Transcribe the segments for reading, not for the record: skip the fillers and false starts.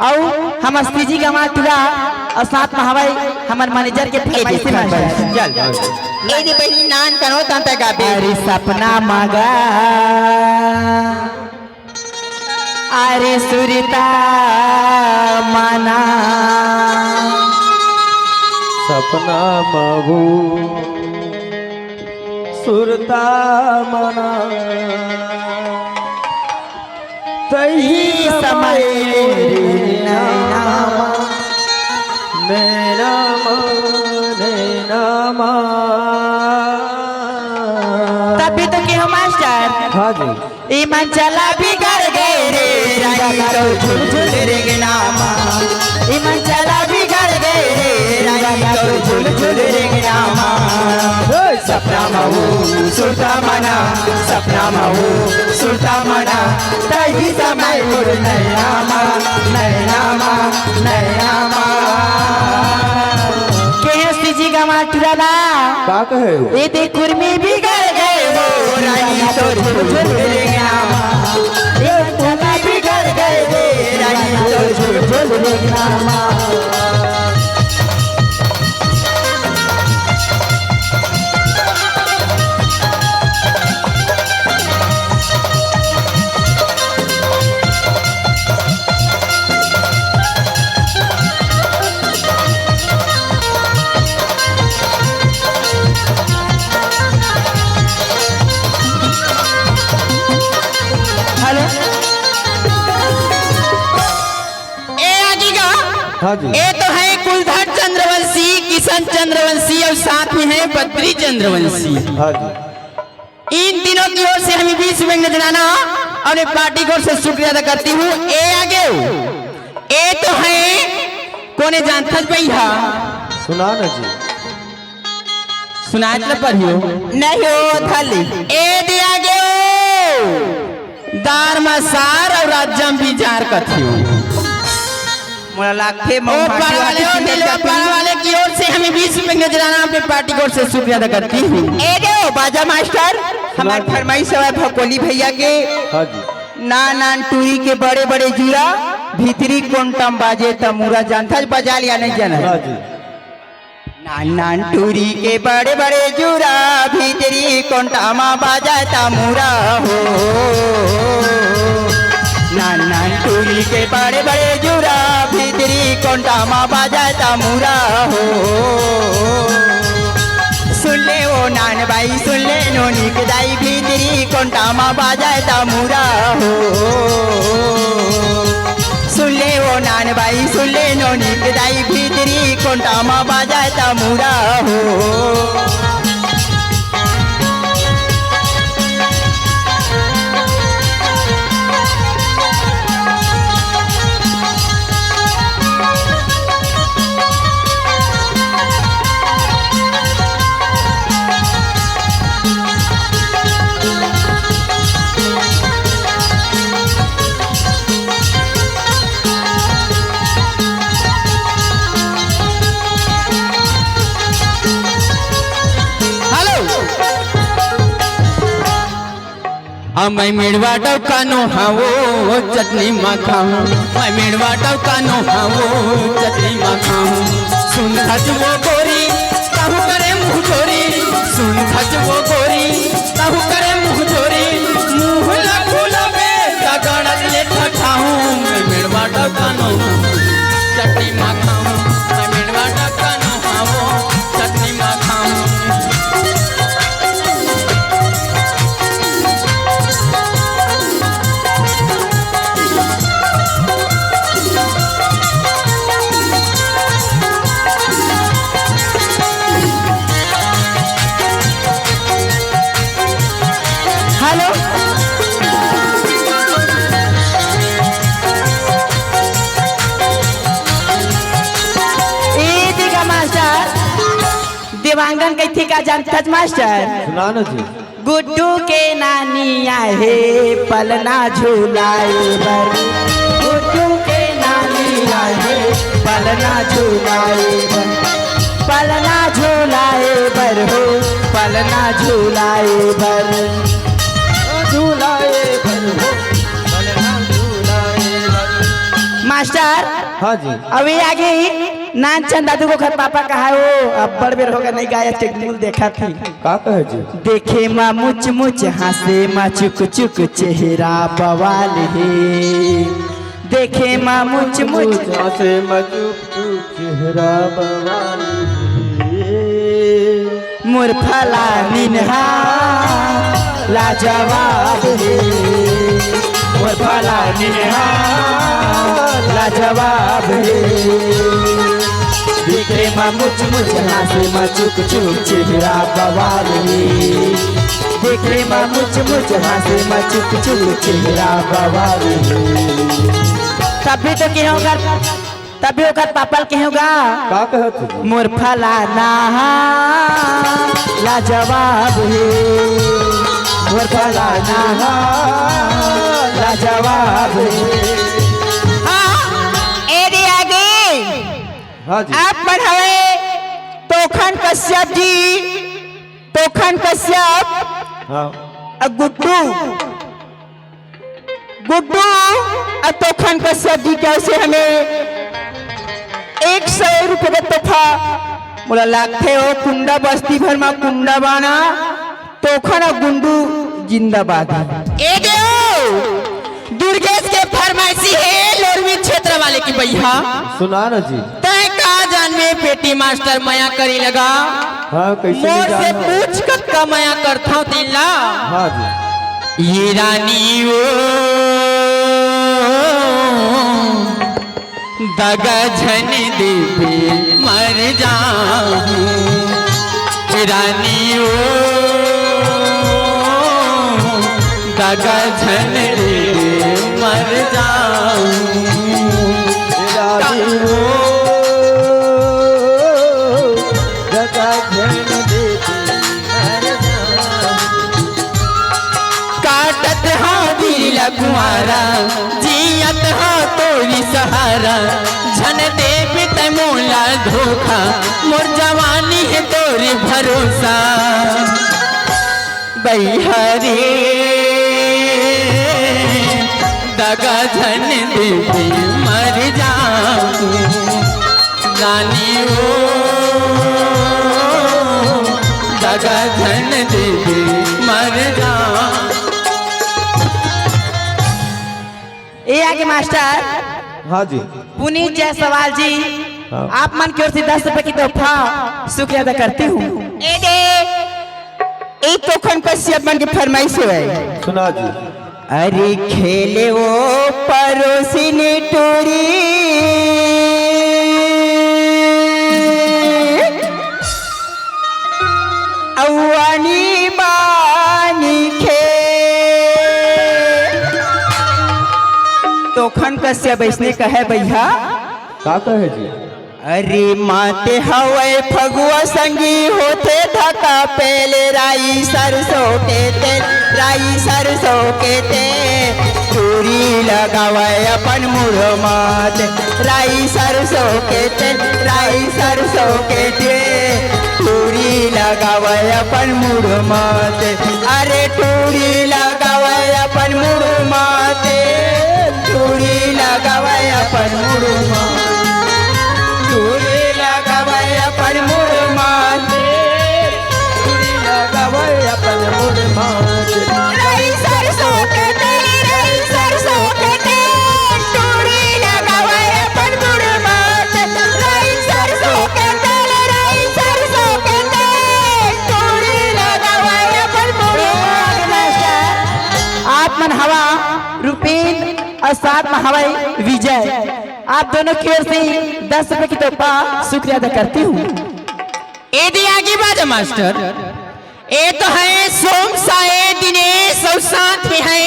और हम अस्पीजी का मातुरा और साथ में हवाई हमारे मैनेजर के पैसे मांगे चल ए रे बहिनी नान करो तंता गाबे अरे सपना मांगा अरे सुरता माना सपना मागू सुरता मना तही समय नैनामा तभी तो के हो मास्टर हाँ जी ईमान चला बिगड़ गए रे रानी तो झुल झुल रे नामा ईमान चला बिगड़ गए रे रानी तो झुल झुल रे नामा सपना महू सुरता मना सपना महू सुरता मना तही समय उड़ नैनामा नैनामा नैनामा के हस्ती जी का माटुरा ना का कहे हो ये देख कुर्मी बिगड़ गए वो रानी तो झुल झुल रे नामा ये चला बिगड़ गए रे रानी तो झुल झुल रे नामा हाँ जी ये तो है कुलधर चंद्रवंशी किशन चंद्रवंशी और साथ में है बद्री चंद्रवंशी। हाँ जी इन तीनों की ओर से हमें 20 में जनाना और पार्टी की ओर से शुक्रिया अदा करती हूँ। ए आगे ए तो है कोने जानता भैया सुना ना जी सुनाए तो पढ़ियो नहीं हो थाली ए दे आगे दार मसार और राज्यम बिजार कथियो मोला लाखे वाले की ओर से हमें 20 रुपए नजराना अपने पार्टी की ओर से शुक्रिया अदा करती हूँ। ए दो बाजा मास्टर हमारे फरमाइश है भकोली भैया के हाँ जी नान टूरी के बड़े बड़े जूरा भीतरी कोंटम बाजे तमूरा जानता बजा लिया नहीं जाना हाँ जी नान टूरी के बड़े बड़े जूरा भीतरी कोंटामा बाजा तमूरा हो नान टूरी के बड़े बड़े जूरा भीतरी कोंटामा बाजा तमूरा हो सुन ले ओ नान भाई सुन ले नोनी के दाई भीतरी कोंटामा बाजा तमूरा हो सुन ले ओ नान भाई सुन ले नोनी के दाई भीतरी कोंटामा बाजा तमूरा हो मैं मेड़वा डौकानो हावो चटनी माखाऊं मैं मेड़वा डौकानो हावो चटनी माखाऊं सुन धज वो गोरी कहू करे मुँह चोरी सुन धज वो गोरी कहू करे मुँह चोरी मुँह लगुलबे तगड़त ले ठठाऊं मैं मेड़वा डौकानो चटनी माखाऊं मैं मेड़वा डौकानो हावो चटनी माखाऊं देवांगन कैथे का जानता मास्टर सुना ना जी गुड्डू के नानी आहे पलना झूलाए बर गुड्डू के नानी आहे पलना झूलाए बर पलना झूलाए बर हो पलना झूलाए बर झूलाए बर हो पलना झूलाए बर मास्टर हाँ जी अभी आगे नानचंद दादू को घर पापा कहा वो अब बड़ बेर होगा नहीं गाया टेक्निकल देखा थी का कहे जी देखे माँ मुच मुच हंसे माँ चुक चुक चेहरा बवाल है देखे माँ मुच मुच से मचुप चुप चेहरा बवाल मुरफला निन्हा लाजवाब है मुरफला निन्हा लाजवाब है देखे माँ मुच मुच हंसे माँ चुक चुक चेहरा बवाल है देखे माँ मुच मुच हंसे माँ चुक चुक चेहरा बवाल है तभी तो क्या होगा तभी होगा पापल के होगा का कहे थे मोर फलाना लाजवाब है मोर फलाना लाजवाब है एरे आगे हाँ जी आप पढ़ाए तोखन कश्यप जी तोखन कश्यप हाँ गुड्डू गुड्डू और तोखन कश्यप जी कैसे हमें 100 रुपये का तोहफा बोला लाखे हो कुंडा बस्ती भर में कुंडा बाना तोखन और गुंडू जिंदाबाद दुर्गेश के फरमाइशी है लोरवी क्षेत्र वाले की भैया सुना ना जी तय का जान में पेटी मास्टर माया करी लगा हाँ कैसे मोर नहीं से जाना? पूछ कर का माया करता हूँ तिल्ला हाँ जी ये रानी वो दगा झन देवे मर जाऊं रानी वो दगा झन देवे मर जाऊं रानी हो जगा झन देती मर जाऊं। काटत हाँ दिल कुआरा जियत हाँ तोरी सहारा झन देव ते मोला धोखा मोर जवानी है तोरी भरोसा बैहरे दगा झन देवी मर जाऊं रानी ओ दगा झन देवी मर जाऊं ये आगे मास्टर हाँ जी पुनीत जायसवाल जी हाँ। आप मन की ओर से 10 रुपए की तोहफा शुक्रिया अदा करती हूँ एक तोखन कश्यप मन की फरमाइश है सुना जी अरे खेले वो पड़ोसी ने टोरी अवानी बानी खे तोखन कश्यप इसने कहे भैया का कहे जी अरे माते हवे फगुआ संगी होते धक्का पहले राई सरसों के तेल राई सरसों के तेल चूरी लगावे अपन मुँह मात राई सरसों के तेल राई सरसों के तेल चूरी लगावे अपन मुँह मात अरे चूरी लगावे अपन मुँह माते चूरी लगावे अपन मुँह मात चूड़ी लगावे अपन मुँह माथे चूड़ी लगावे अपन मुँह माथे राई सरसों के तेल राई सरसों के तेल चूड़ी लगावे अपन मुँह माथे राई सरसों के तेल राई सरसों के तेल चूड़ी लगावे अपन मुँह माथे आप मन हवा रुपेन और साथ में हवाई विजय आप दोनों की ओर से 10 रुपए की तोहफा शुक्रिया अदा करती हूँ ए दिया की बात है मास्टर ए तो है सोम साए दिनेश और साथ में है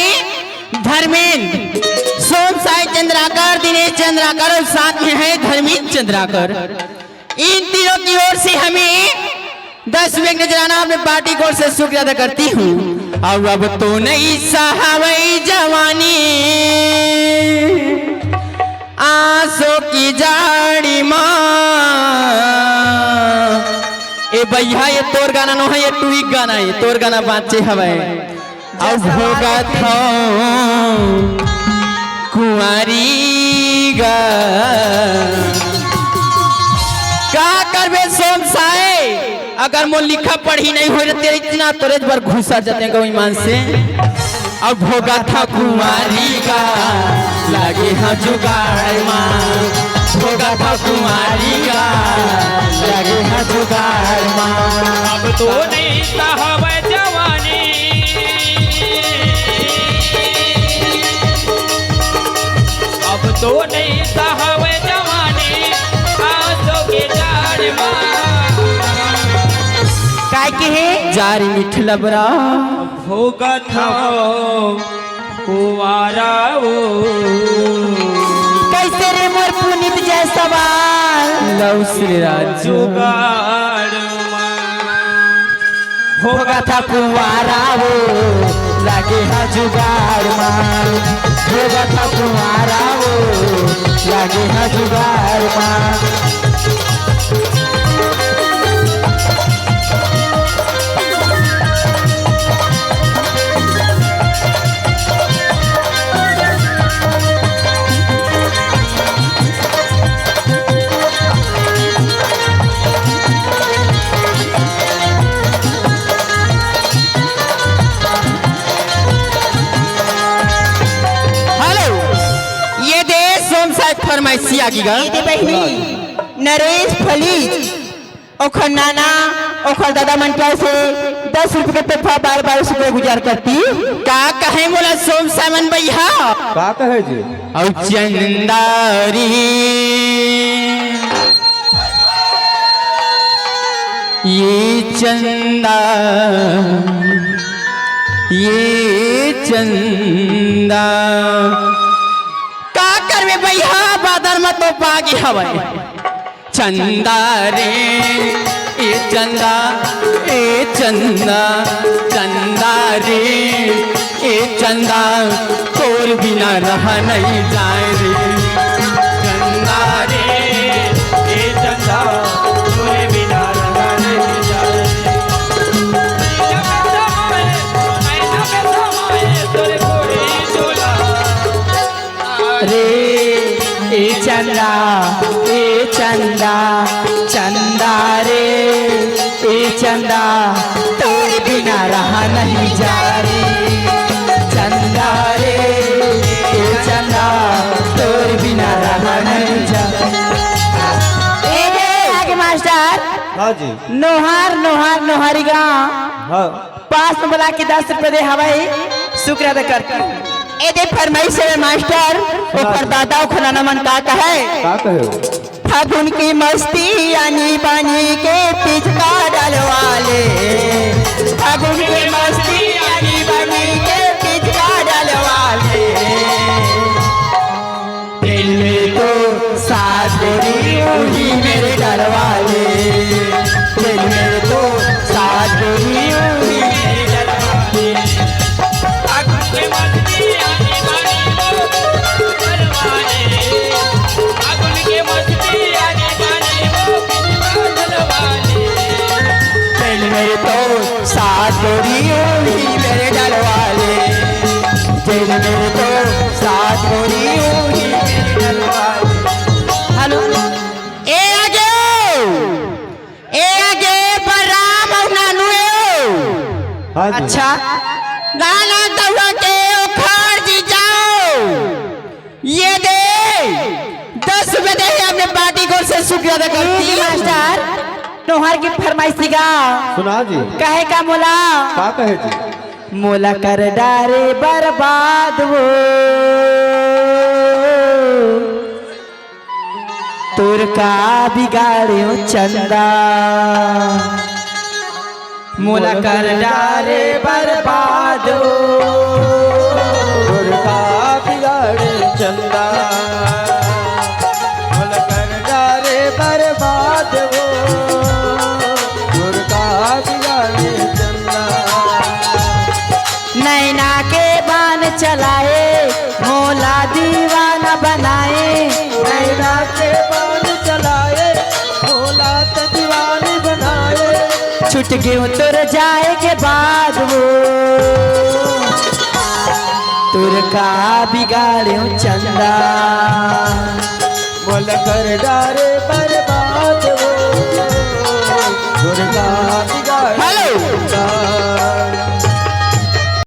धर्मेंद्र सोम साए चंद्राकर दिनेश चंद्राकर और साथ में है धर्मेंद्र चंद्राकर इन तीनों की ओर से हमें 10 रुपए नजराना अपने पार्टी की ओर से शुक्रिया अदा करती हूँ और अब तो नहीं सहावई जवानी आंसू की जाड़ी माँ ए भैया ये तोर गाना नो है ये टूइक गाना है तोर गाना बाँचे हवे अब होगा था कुंवारी गा का करबे सोम साए अगर मोर लिखा पढ़ी नहीं हो रहे इतना तोरे पर घुसा जाते गो ईमान से अब भोगा था कुमारी का लागे हाँ जुगाड़ माँ भोगा था कुमारी का लागे हाँ जुगाड़ माँ अब तो नहीं साहब जवानी अब तो नहीं साहब जवानी आंसू के जाड़ काय के है जारी मिठला बरा भोगा था कुवारा वो कैसे रे मोर पुनीत जय सवाल लव श्री राज जुगाड़ भोगा था कुंवारा वो लागे हाँ जुगाड़ माँ भोगा था कुंवारा वो लागे हाँ जुगाड़ माँ फरमाइशी आगी गा दीदी बहनी नरेश फलीज ओखर नाना ओखर दादा मन क्या से 10 रुपए के पेफा बार बार रुपए गुजार करती का कहे बोला सोम सामन भैया का कहे जी और चंदारी ये चंदा का करबे भैया बादर में तो पागी हवे चंदा रे ए चंदा चंदा रे ए चंदा तोर बिना रहा नहीं जाए रे चंदा रे ए चंदा तोरे बिना रहा नहीं जाए तोरे कोड़ी चोला रे ए चंदा चंदा रे ए चंदा तोरे बिना रहा नहीं जा रे चंदा रे ए चंदा तोरे बिना रहा नहीं जा आगे मास्टर हाँ जी नोहारी गाँव हाँ पास में बोला कि 10 रुपए दे हवाई शुक्र अदा करती ए दे फरमाइश है मास्टर ऊपर दादा खुनाना मन का कहे फागुन की मस्ती आनी पानी के पिचका डालवाले फागुन की मस्ती आनी पानी के पिचका डालवाले दिल में तो साथ गोरी उही मेरे डरवाले दिल में तो साथ गोरी उही मेरे डरवाले फागुन के मस्ती आनी बानी वो करवाले फागुन के मस्ती आनी बानी वो करवाले दिल मेरे तो साथ गोरी उही मेरे डरवाले दिल मेरे तो साथ गोरी उही मेरे डरवाले हेलो ए आगे बराम और नानू हाँ जी अच्छा गाना दौड़ा के उखाड़ जी जाओ ये दे 10 रुपए दे हमने पार्टी को से शुक्रिया अदा करती है मास्टर नोहर की फरमाइश गा सुना जी कहे का मोला का कहे जी मोला कर डारे बर्बाद वो तुर का बिगाड़ो चंदा मोला कर डारे बर्बाद का बिगाड़े चंदा बोल कर डारे बर्बाद वो का बिगाड़े चंदा नैना के बान चलाए मोला दीवाना बनाए नैना के बाण चलाए भोला तो दीवानी बनाए छुट गए तुर जाए के बाद वो तुर का बिगाड़ो चंदा पल कर डारे बर्बाद वो दुर्गा बिगाड़ हेलो। देगा